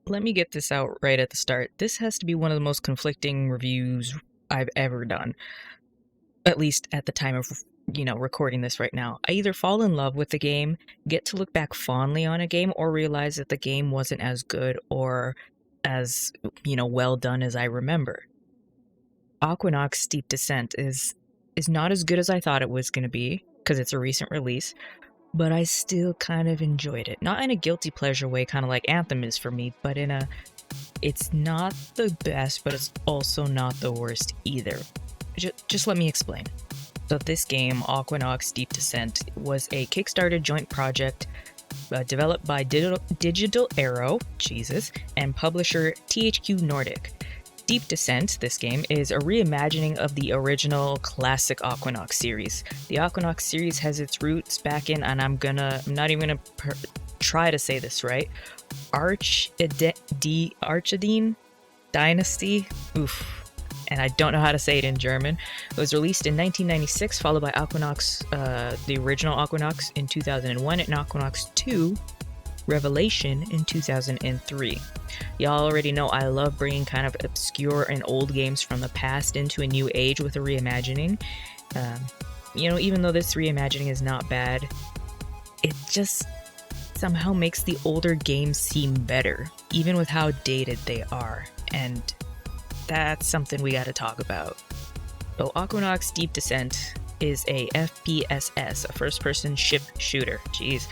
let me get this out right at the start. This has to be one of the most conflicting reviews I've ever done, at least at the time of recording this right now. I either fall in love with the game, get to look back fondly on a game, or realize that the game wasn't as good or as well done as I remember. Aquanox Steep Descent is not as good as I thought it was going to be because it's a recent release, but I still kind of enjoyed it. Not in a guilty pleasure way, kind of like Anthem is for me, but it's not the best, but it's also not the worst either. Just let me explain. So this game, Aquanox Deep Descent, was a Kickstarter joint project developed by Digital Arrow, Jesus, and publisher THQ Nordic. Deep Descent, this game, is a reimagining of the original classic Aquanox series. The Aquanox series has its roots back in, and I'm not even gonna try to say this right, Archidine Dynasty. Oof. And I don't know how to say it in German. It was released in 1996, followed by Aquanox, the original Aquanox in 2001, and Aquanox 2 Revelation in 2003. Y'all already know I love bringing kind of obscure and old games from the past into a new age with a reimagining. Even though this reimagining is not bad, it just somehow makes the older games seem better, even with how dated they are. And that's something we gotta talk about. So Aquanox Deep Descent is a FPSS, a first-person ship shooter. Jeez.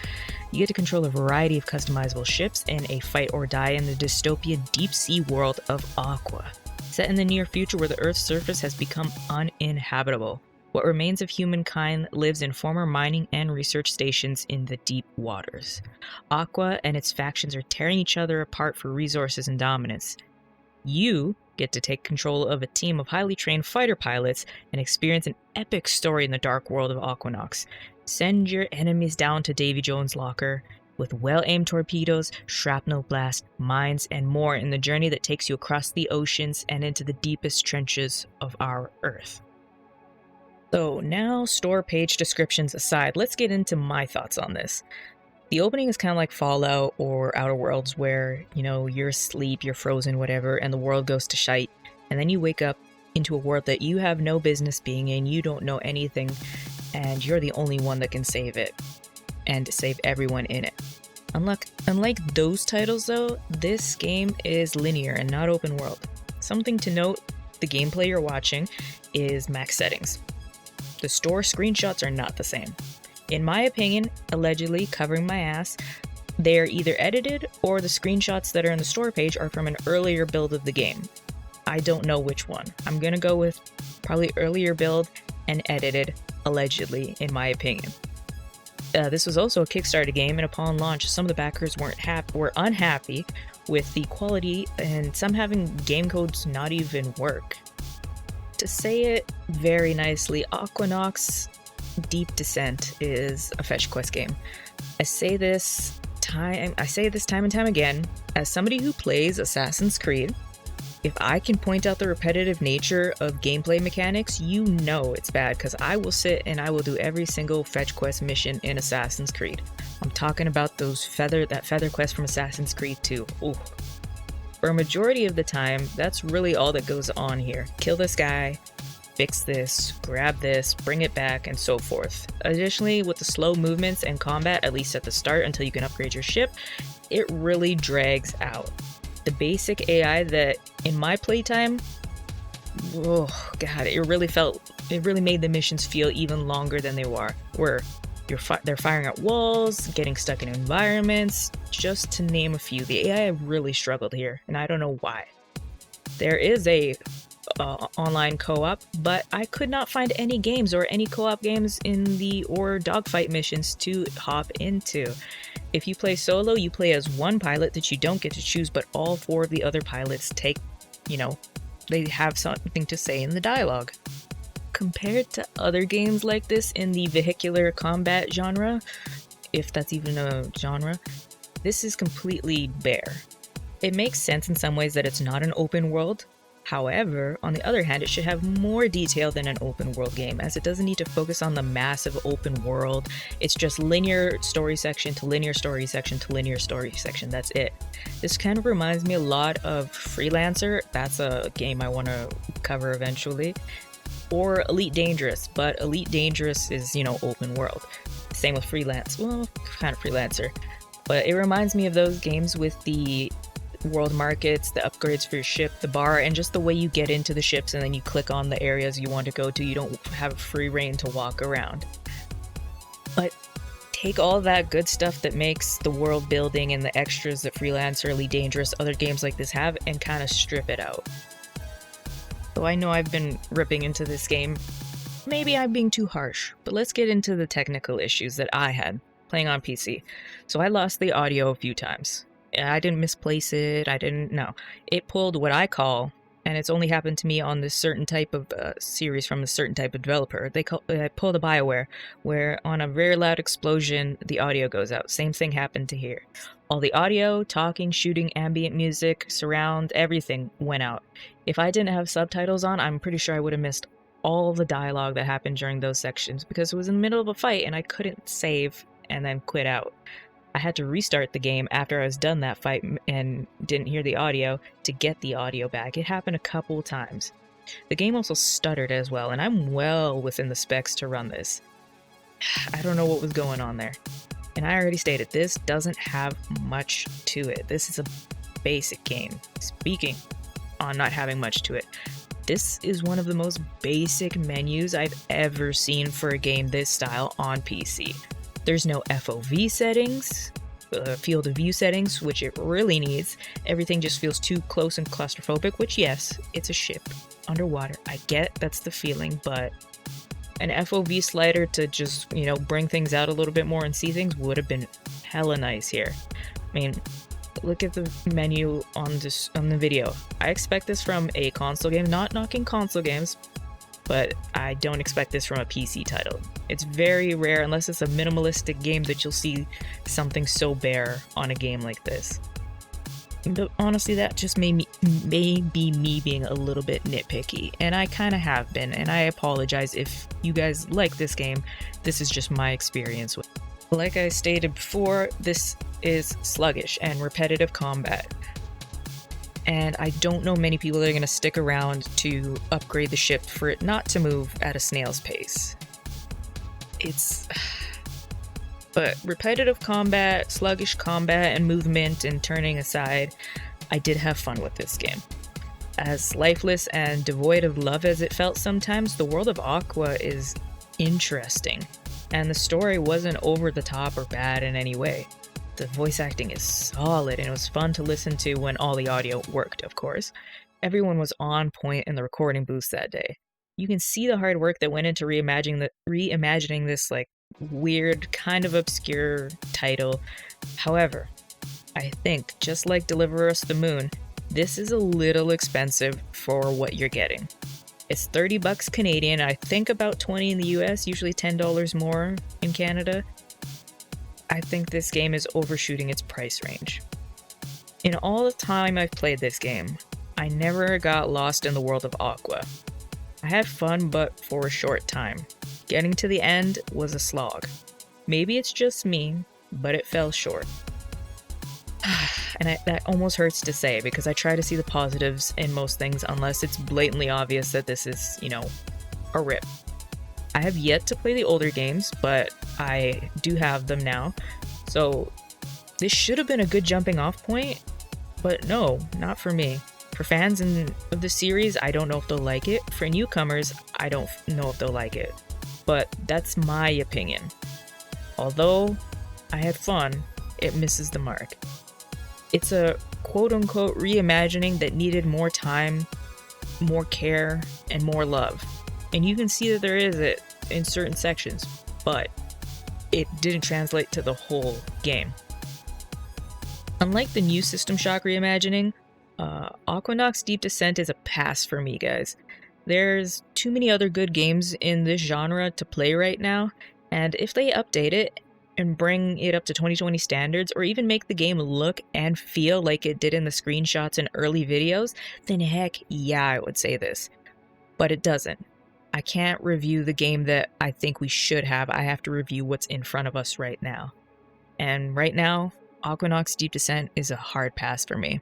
You get to control a variety of customizable ships in a fight or die in the dystopian deep-sea world of Aqua. Set in the near future where the Earth's surface has become uninhabitable. What remains of humankind lives in former mining and research stations in the deep waters. Aqua and its factions are tearing each other apart for resources and dominance. You get to take control of a team of highly trained fighter pilots and experience an epic story in the dark world of Aquanox. Send your enemies down to Davy Jones' locker with well-aimed torpedoes, shrapnel blast, mines, and more in the journey that takes you across the oceans and into the deepest trenches of our Earth. So now, store page descriptions aside, let's get into my thoughts on this. The opening is kind of like Fallout or Outer Worlds where, you're asleep, you're frozen, whatever, and the world goes to shite, and then you wake up into a world that you have no business being in, you don't know anything, and you're the only one that can save it, and save everyone in it. Unlike those titles though, this game is linear and not open world. Something to note, the gameplay you're watching is max settings. The store screenshots are not the same. In my opinion, allegedly covering my ass, they are either edited or the screenshots that are in the store page are from an earlier build of the game. I don't know which one. I'm gonna go with probably earlier build and edited, allegedly, in my opinion. This was also a Kickstarter game, and upon launch, some of the backers were unhappy with the quality, and some having game codes not even work. To say it very nicely, Aquanox Deep Descent is a fetch quest game. I say this time and time again as somebody who plays Assassin's Creed. If I can point out the repetitive nature of gameplay mechanics, it's bad, because I will sit and I will do every single fetch quest mission in Assassin's Creed. I'm talking about that feather quest from Assassin's Creed 2. Ooh. For a majority of the time, that's really all that goes on here. Kill this guy, fix this, grab this, bring it back, and so forth. Additionally, with the slow movements and combat, at least at the start until you can upgrade your ship, it really drags out. The basic AI that, in my playtime, oh god, it really made the missions feel even longer than they were. They're firing at walls, getting stuck in environments, just to name a few. The AI really struggled here, and I don't know why. There is a online co-op, but I could not find any games or any co-op games or dogfight missions to hop into. If you play solo, you play as one pilot that you don't get to choose, but all 4 of the other pilots they have something to say in the dialogue. Compared to other games like this in the vehicular combat genre, if that's even a genre, this is completely bare. It makes sense in some ways that it's not an open world. However, on the other hand, it should have more detail than an open world game, as it doesn't need to focus on the massive open world. It's just linear story section to linear story section to linear story section. That's it. This kind of reminds me a lot of Freelancer. That's a game I want to cover eventually. Or Elite Dangerous, but Elite Dangerous is, you know, open world. Same with Freelance. Well, kind of Freelancer. But it reminds me of those games with the world markets, the upgrades for your ship, the bar, and just the way you get into the ships and then you click on the areas you want to go to. You don't have free reign to walk around. But take all that good stuff that makes the world building and the extras that Freelancer, Elite Dangerous, other games like this have, and kind of strip it out. So I know I've been ripping into this game. Maybe I'm being too harsh, but let's get into the technical issues that I had playing on PC. So I lost the audio a few times. I didn't misplace it, no. It pulled what I call, and it's only happened to me on this certain type of series from a certain type of developer. I pulled a BioWare, where on a very loud explosion, the audio goes out. Same thing happened to here. All the audio, talking, shooting, ambient music, surround, everything went out. If I didn't have subtitles on, I'm pretty sure I would have missed all the dialogue that happened during those sections, because it was in the middle of a fight and I couldn't save and then quit out. I had to restart the game after I was done that fight and didn't hear the audio to get the audio back. It happened a couple times. The game also stuttered as well, and I'm well within the specs to run this. I don't know what was going on there. And I already stated, this doesn't have much to it. This is a basic game. Speaking on not having much to it, this is one of the most basic menus I've ever seen for a game this style on PC. There's no FOV settings, field of view settings, which it really needs. Everything just feels too close and claustrophobic, which yes, it's a ship underwater. I get that's the feeling, but an FOV slider to just, you know, bring things out a little bit more and see things would have been hella nice here. I mean, look at the menu on the video. I expect this from a console game, not knocking console games, but I don't expect this from a PC title. It's very rare, unless it's a minimalistic game, that you'll see something so bare on a game like this. But honestly, that just may be me being a little bit nitpicky, and I kind of have been, and I apologize if you guys like this game. This is just my experience with it. Like I stated before, this is sluggish and repetitive combat. And I don't know many people that are going to stick around to upgrade the ship for it not to move at a snail's pace. But repetitive combat, sluggish combat, and movement and turning aside, I did have fun with this game. As lifeless and devoid of love as it felt sometimes, the world of Aqua is interesting, and the story wasn't over the top or bad in any way. The voice acting is solid, and it was fun to listen to when all the audio worked, of course. Everyone was on point in the recording booths that day. You can see the hard work that went into reimagining this like weird, kind of obscure title. However, I think, just like Deliver Us the Moon, this is a little expensive for what you're getting. It's $30 Canadian, I think about $20 in the US, usually $10 more in Canada. I think this game is overshooting its price range. In all the time I've played this game, I never got lost in the world of Aqua. I had fun, but for a short time. Getting to the end was a slog. Maybe it's just me, but it fell short. And that almost hurts to say, because I try to see the positives in most things unless it's blatantly obvious that this is, you know, a rip. I have yet to play the older games, but I do have them now. So this should have been a good jumping off point, but no, not for me. For fans of the series, I don't know if they'll like it. For newcomers, I don't know if they'll like it. But that's my opinion. Although I had fun, it misses the mark. It's a quote-unquote reimagining that needed more time, more care, and more love. And you can see that there is it in certain sections, but it didn't translate to the whole game. Unlike the new System Shock reimagining, Aquanox Deep Descent is a pass for me, guys. There's too many other good games in this genre to play right now, and if they update it and bring it up to 2020 standards, or even make the game look and feel like it did in the screenshots and early videos, then heck yeah, I would say this. But it doesn't. I can't review the game that I think we should have. I have to review what's in front of us right now. And right now, Aquanox Deep Descent is a hard pass for me.